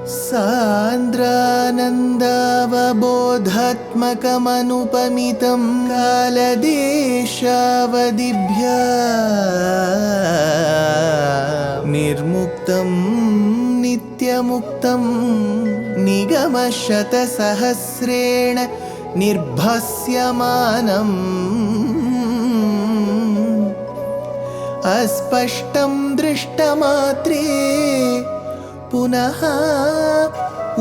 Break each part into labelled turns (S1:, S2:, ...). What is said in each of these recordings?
S1: सान्द्रानन्दावबोधात्मकमनुपमितं कालदेशावदिभ्या निर्मुक्तं नित्यमुक्तं निगमशतसहस्रेण निर्भास्यमानम् अस्पष्टं दृष्टमात्रे पुनः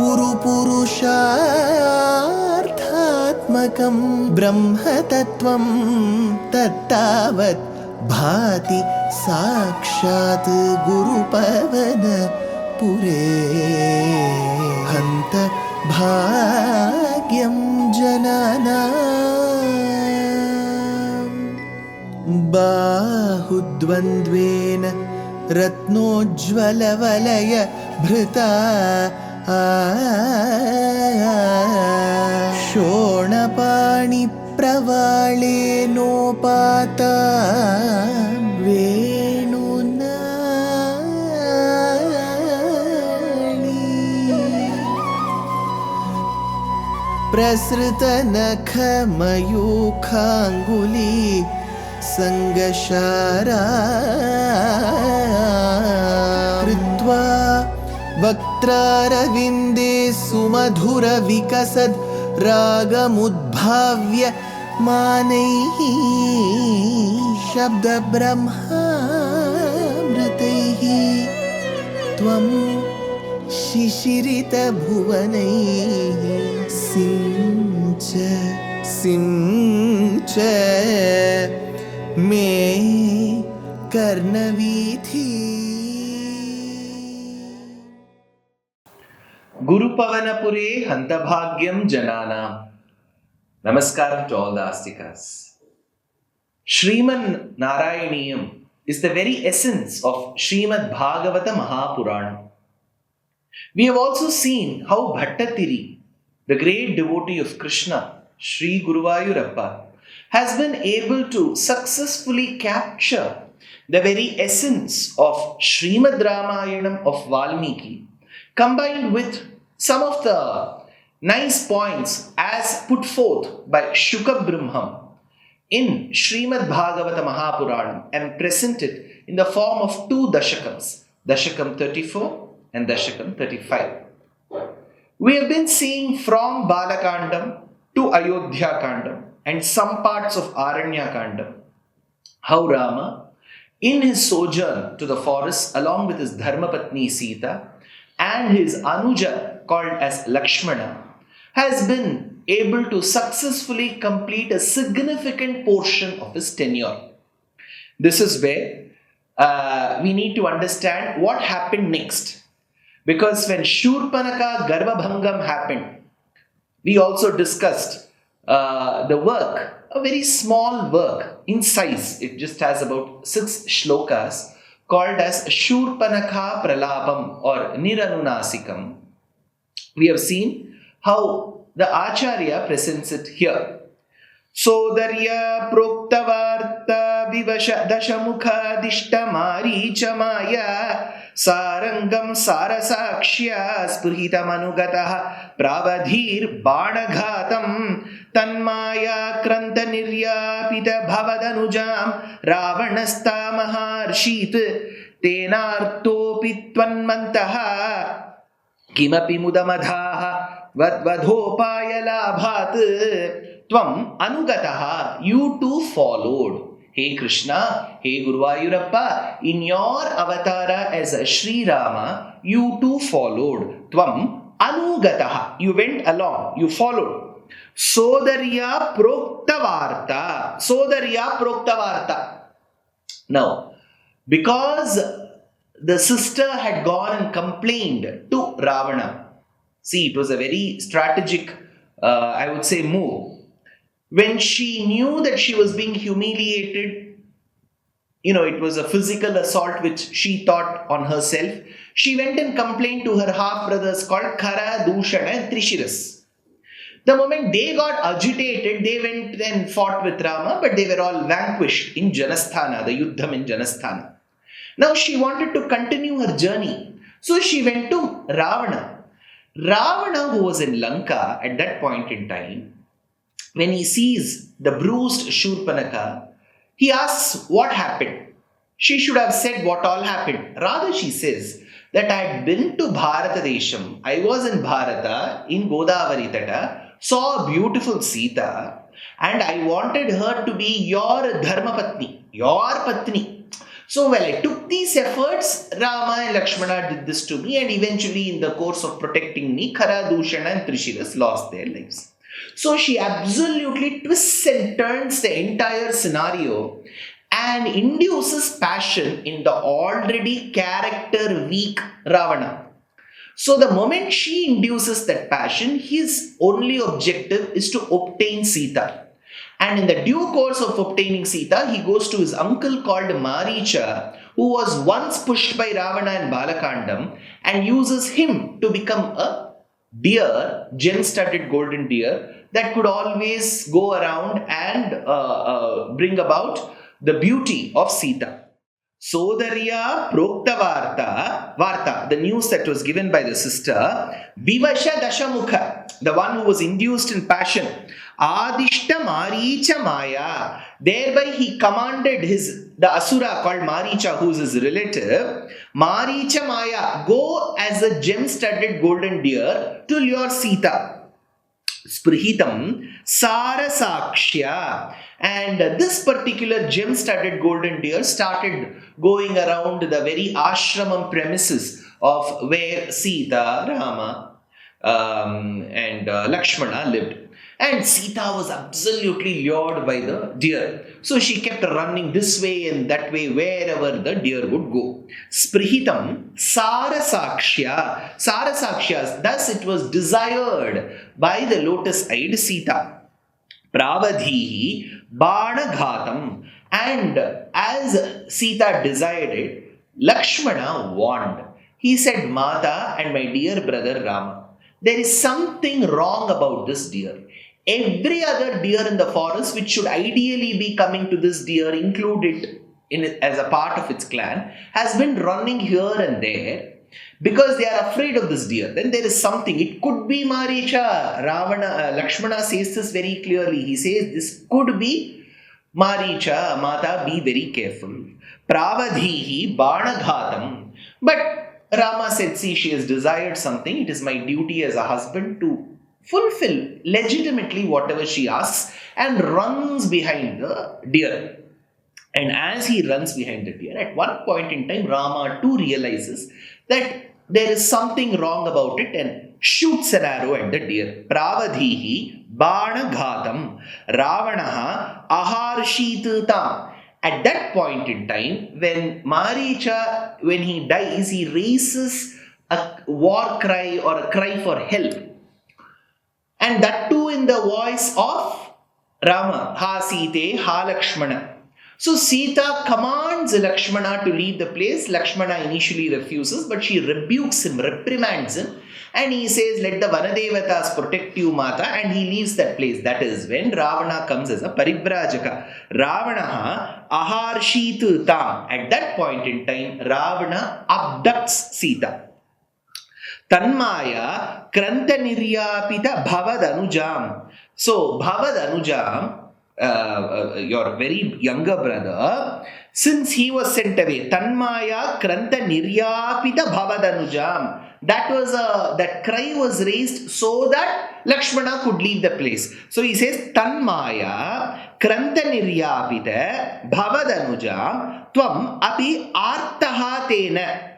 S1: उरुपुरुषार्थात्मकं ब्रह्मतत्त्वं तत्तावत् भाति साक्षात् गुरुपवनपुरे हन्त भाग्यं जनानां बाहुद्वन्द्वेन रत्नोज्ज्वलवलय भृता शोणपाणिप्रवाळेनोपाता वेणुनाळी प्रसृतनखमयूखाङ्गुली सङ्गशारा कृत्वा वक्त्रारविन्दे सुमधुरविकसद् रागमुद्भाव्य मानैः शब्दब्रह्मामृतैः त्वं शिशिरितभुवनैः सिञ्च मे कर्णवीथि.
S2: Gurupavanapure Hantabhagyam Jananam. Namaskaram to all the astikas. Śrīman Nārāyaṇīyam is the very essence of Śrīmad Bhagavata Mahapurana. We have also seen how Bhaṭṭatiri, the great devotee of Krishna, Sri Guruvayurappa, has been able to successfully capture the very essence of Śrīmad Ramayanam of Valmiki, combined with some of the nice points as put forth by Shuka Brahmam in Śrīmad Bhagavata Mahapurana and presented in the form of two Dashakams, Dashakam 34 and Dashakam 35. We have been seeing from Balakandam to Ayodhya Kandam and some parts of Aranya Kandam how Rama, in his sojourn to the forest along with his Dharmapatni Sita and his Anuja called as Lakshmana, has been able to successfully complete a significant portion of his tenure. This is where we need to understand what happened next. Because when Shurpanaka Garbhabhangam happened, we also discussed the work, a very small work in size. It just has about 6 shlokas called as Shurpanaka Pralapam or Niranunasikam. We have seen how the Acharya presents it here. Sodarya Proktavarta Vivasha Dashamukha Dishtamari Sarangam Sarasakshya Spurhita Manugataha Pravadhir Banaghatam Tanmaya Kranta Niryapita Bhavadanujam Ravanasta Maharshit Tenartopi Tvanmantaha Kimapi Mudamadhaha Vadvadhopaya Labhat Tvam Anugataha. You too followed. Hey Krishna, hey Guruvayurappa, in your avatara as a Sri Rama, you too followed. Tvam Anugataha. You went along, you followed. Sodarya Proktavarta. Sodarya Proktavarta. Now, because the sister had gone and complained to Ravana. See, it was a very strategic, I would say, move. When she knew that she was being humiliated, it was a physical assault which she thought on herself, she went and complained to her half-brothers called Khara, Dushana and Trishiras. The moment they got agitated, they went and fought with Rama, but they were all vanquished in Janasthana, the Yuddham in Janasthana. Now she wanted to continue her journey. So she went to Ravana. Ravana, who was in Lanka at that point in time, when he sees the bruised Shurpanaka, he asks what happened. She should have said what all happened. Rather, she says that I had been to Bharata Desham. I was in Bharata, in Godavari Tata, saw a beautiful Sita, and I wanted her to be your Dharmapatni, your Patni. So, while I took these efforts, Rama and Lakshmana did this to me, and eventually, in the course of protecting me, Khara, Dushana, and Trishiras lost their lives. So, she absolutely twists and turns the entire scenario and induces passion in the already character weak Ravana. So, the moment she induces that passion, his only objective is to obtain Sita. And in the due course of obtaining Sita, he goes to his uncle called Maricha, who was once pushed by Ravana and Balakandam, and uses him to become a deer, gem-studded golden deer, that could always go around and bring about the beauty of Sita. Sodarya Prokta Varta, the news that was given by the sister, Vivasha Dashamukha, the one who was induced in passion, Adishta Maricha Maya, thereby he commanded the Asura called Maricha, who is his relative, Maricha Maya, go as a gem-studded golden deer to lure Sita. Sprihitam Sarasakshya. And this particular gem-studded golden deer started going around the very ashramam premises of where Sita, Rama, and Lakshmana lived. And Sita was absolutely lured by the deer. So she kept running this way and that way wherever the deer would go. Sprihitam Sarasakshya. Sarasakshya, thus it was desired by the lotus-eyed Sita. Pravadhihi Banaghatam. And as Sita desired it, Lakshmana warned. He said, Mata and my dear brother Rama, there is something wrong about this deer. Every other deer in the forest, which should ideally be coming to this deer, included as a part of its clan, has been running here and there because they are afraid of this deer. Then there is something. It could be Maricha. Lakshmana says this very clearly. He says this could be Maricha. Mata, be very careful. Pravadhihi Banaghatam. But Rama said, see, she has desired something. It is my duty as a husband to fulfill legitimately whatever she asks, and runs behind the deer. And as he runs behind the deer, at one point in time, Rama too realizes that there is something wrong about it and shoots an arrow at the deer. Pravadhihi Banaghatam Ravanaha Aharshitutam. At that point in time, when Maricha, when he dies, he raises a war cry or a cry for help. And that too in the voice of Rama, Ha Site, Ha Lakshmana. So Sita commands Lakshmana to leave the place. Lakshmana initially refuses, but she rebukes him, reprimands him, and he says, let the Vanadevatas protect you, Mata, and he leaves that place. That is when Ravana comes as a Paribrajaka. Ravana Aharshitu Tam. At that point in time, Ravana abducts Sita. Tanmaya Kranta Niryapita Bhavadanujam. So, Bhavadanujam, your very younger brother, since he was sent away, Tanmaya Kranta Niryapita Bhavadanujam. That cry was raised so that Lakshmana could leave the place. So he says, Tanmaya Kranta Niryapita Bhavadanujam Tvam Api Artaha Tena.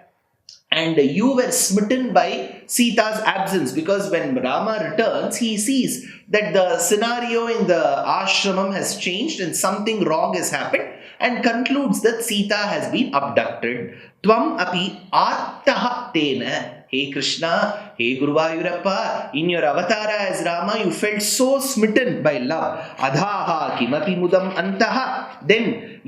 S2: And you were smitten by Sita's absence, because when Rama returns, he sees that the scenario in the ashramam has changed and something wrong has happened, and concludes that Sita has been abducted. Tvam api artaha tena. Hey Krishna, hey Guruvayurappa, in your avatar as Rama, you felt so smitten by love. Adhaha kimapi mudam antaha. Then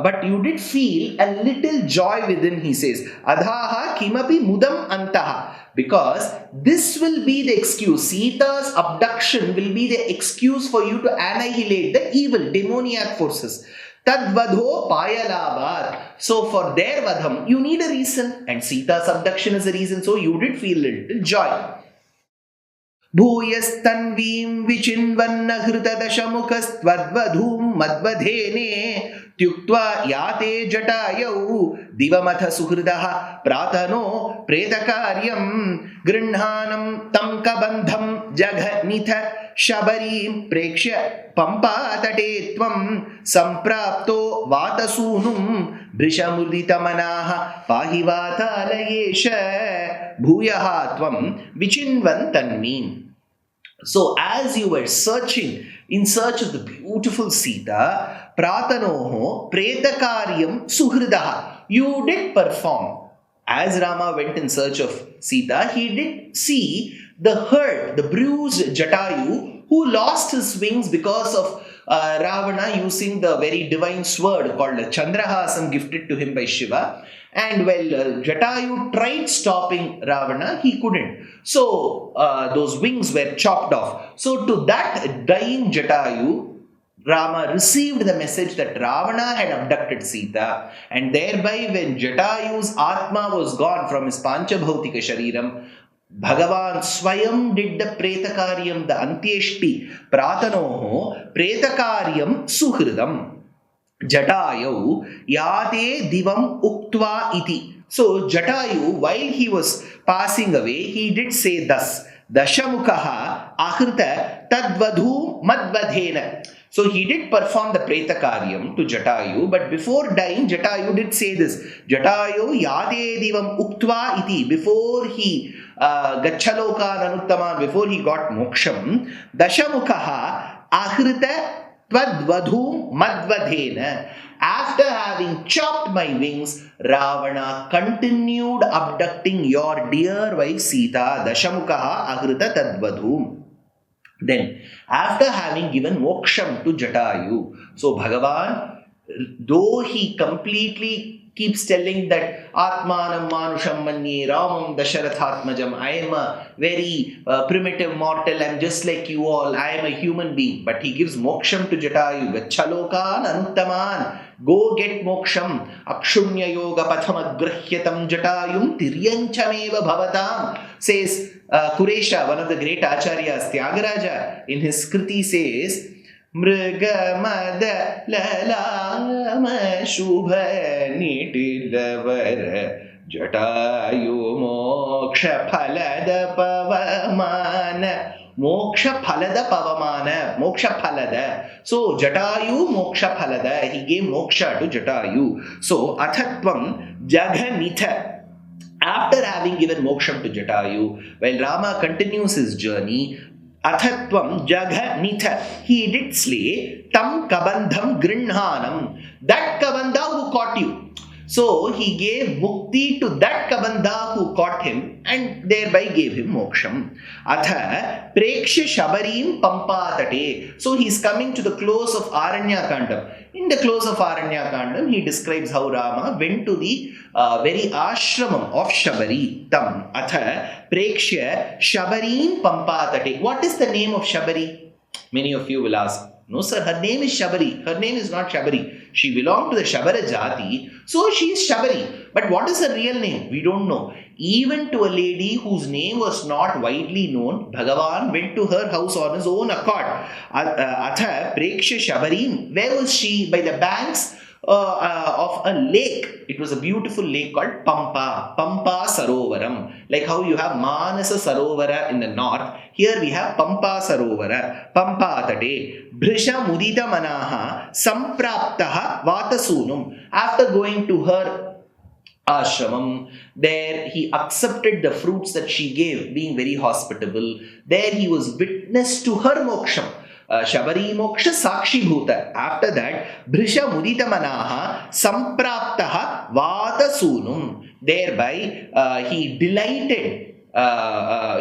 S2: but you did feel a little joy within, he says. Adhaha kimapi mudam antaha. Because this will be the excuse. Sita's abduction will be the excuse for you to annihilate the evil, demoniac forces. Tadvadho payalabat. So for their vadham, you need a reason. And Sita's abduction is a reason. So you did feel a little joy. Bhuyastanvim vichinvanna hrita dashamukas tvadvadhum madvadhene tyuktva yate jatayau divamatha suhridaha pratano pretakaryam grinhanam tamkabandham jaghanitha shabarim prekshya pampatate tvam samprapto vatasunum brishamuditamanah pahivatalayesha bhuyaha tvam vichinvantanvim. So as you were searching in search of the beautiful Sita, pratanoho pretakaryam suhridaha, you did perform. As Rama went in search of Sita, he did see the hurt, the bruised Jatayu, who lost his wings because of Ravana using the very divine sword called Chandrahasam gifted to him by Shiva. And while Jatayu tried stopping Ravana, he couldn't. So those wings were chopped off. So to that dying Jatayu, Rama received the message that Ravana had abducted Sita, and thereby when Jatayu's Atma was gone from his Panchabhautika Shariram, Bhagavan Swayam did the Pretakaryam, the Antyeshti, Pratanoho, Pretakaryam Suhridam. Jatayu Yate Divam Uktva Iti. So Jatayu, while he was passing away, he did say thus, Dashamukaha Ahrita Tadvadhu Madvadhena. So he did perform the Pretakaryam to Jatayu, but before dying, Jatayu did say this, Jatayu Yate Divam Uktva Iti. Before he Gachaloka Nanuttaman, before he got moksham, Dashamukaha Ahrita Tadvadhu Madvadhena. After having chopped my wings, Ravana continued abducting your dear wife Sita. Dashamukaha Ahrita Tadvadhu. Then, after having given moksham to Jatayu, so Bhagavan, though he completely keeps telling that Atmanam Manusham Manye Ramam Dasharathatmajam, I am a very primitive mortal, I am just like you all, I am a human being. But he gives moksham to Jatayu, Gachalokan Anuttaman, go get moksham, Akshunya Yoga Pathamagrahyatam Jatayum Tiryanchameva Bhavatam, says Kuresha, one of the great acharyas, Tyagaraja, in his Kriti says, Mrigamada lalama shubha nitilavara Jatayu moksha phalada pavamana. Moksha phalada pavamana. Moksha phalada. So Jatayu moksha phalada. He gave moksha to Jatayu. So athatvam jaghanitha. After having given moksham to Jatayu, while Rama continues his journey, Athatvam Jagha Nitha, he did slay Tam Kabandham Grinhanam, that Kabandha who caught you. So he gave mukti to that Kabandha who caught him and thereby gave him moksham. Atha Preksha Shabarim Pampatate. So he is coming to the close of Aranya Kandam. In the close of Aranya Kandam, he describes how Rama went to the very ashramam of Shabari. Tam Atha Preksha Shabarim Pampatate. What is the name of Shabari? Many of you will ask. No sir, her name is Shabari. Her name is not Shabari. She belonged to the Shabara Jati, so she is Shabari. But what is her real name? We don't know. Even to a lady whose name was not widely known, Bhagavan went to her house on his own accord. Atha Preksha Shabarim. Where was she? By the banks of a lake. It was a beautiful lake called Pampa Sarovaram. Like how you have Manasa Sarovara in the north, here we have Pampa Sarovara, Pampa Tate, Brisha Mudita Manaha, Sampraptaha Vatasunum. After going to her ashramam, there he accepted the fruits that she gave, being very hospitable. There he was witness to her moksham. Shabari moksha sakshi bhuta. After that, Brisha mudita manaha sampraptaha vata sunum. Thereby, he delighted,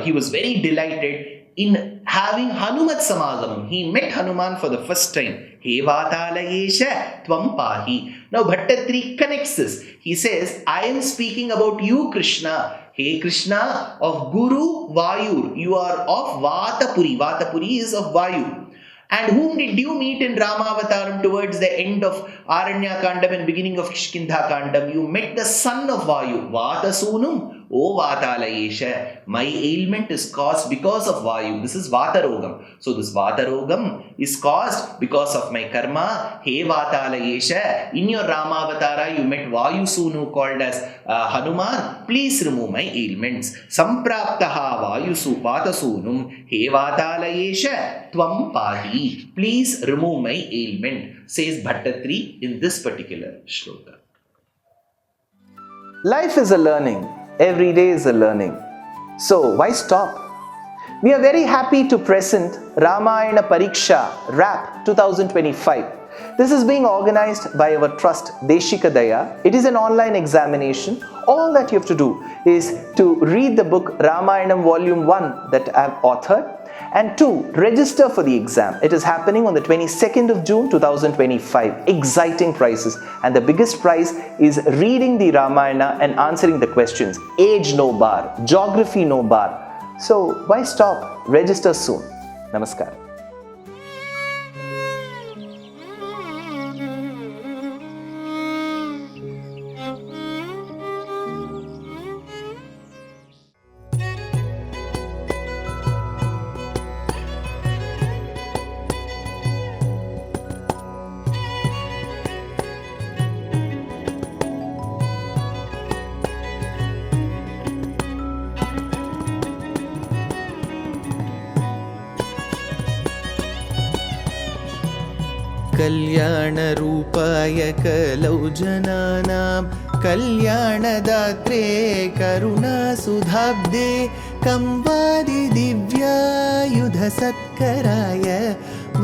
S2: he was very delighted in having Hanumat Samagamam. He met Hanuman for the first time. He vatalayesha tvam pahi. Now Bhaṭṭatiri connects this. He says, I am speaking about you, Krishna. Hey Krishna, of Guru Vayur. You are of Vatapuri. Vatapuri is of Vayu. And whom did you meet in Ramavataram towards the end of Aranya Kandam and beginning of Kishkindha Kandam? You met the son of Vayu, Vatasunum. O Vatalayesha, my ailment is caused because of Vayu. This is Vatarogam. So this Vatarogam is caused because of my karma. Hey Vatalayesha, in your Ramavatara you met Vayu Sunu called as Hanuman. Please remove my ailments. Sampraptaha Vayusu Vatasunum. Hey Vatalayesha, Tvam Padi. Please remove my ailment, says Bhaṭṭatiri in this particular shloka.
S3: Life is a learning. Every day is a learning. So why stop? We are very happy to present Ramayana Pariksha RAP 2025. This is being organized by our trust Deshikadaya. It is an online examination. All that you have to do is to read the book Ramayanam Volume 1 that I have authored, and 2, register for the exam. It is happening on the 22nd of June 2025. Exciting prizes. And the biggest prize is reading the Ramayana and answering the questions. Age no bar. Geography no bar. So why stop? Register soon. Namaskar.
S1: कल्याणरूपाय कलौ जनानां कल्याणदात्रे करुणासुधाब्दे कंवादिदिव्यायुधसत्कराय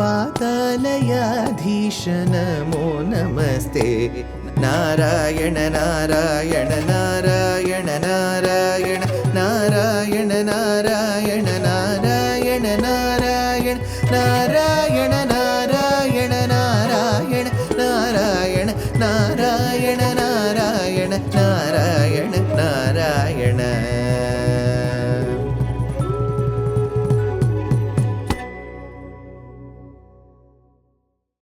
S1: वातालयाधीश नमो नमस्ते। नारायण नारायण नारायण नारायण नारायण नारायण नारायण नारायण नारायण नारायण नारायण नारायण नारायण नारायण नारायण नारायण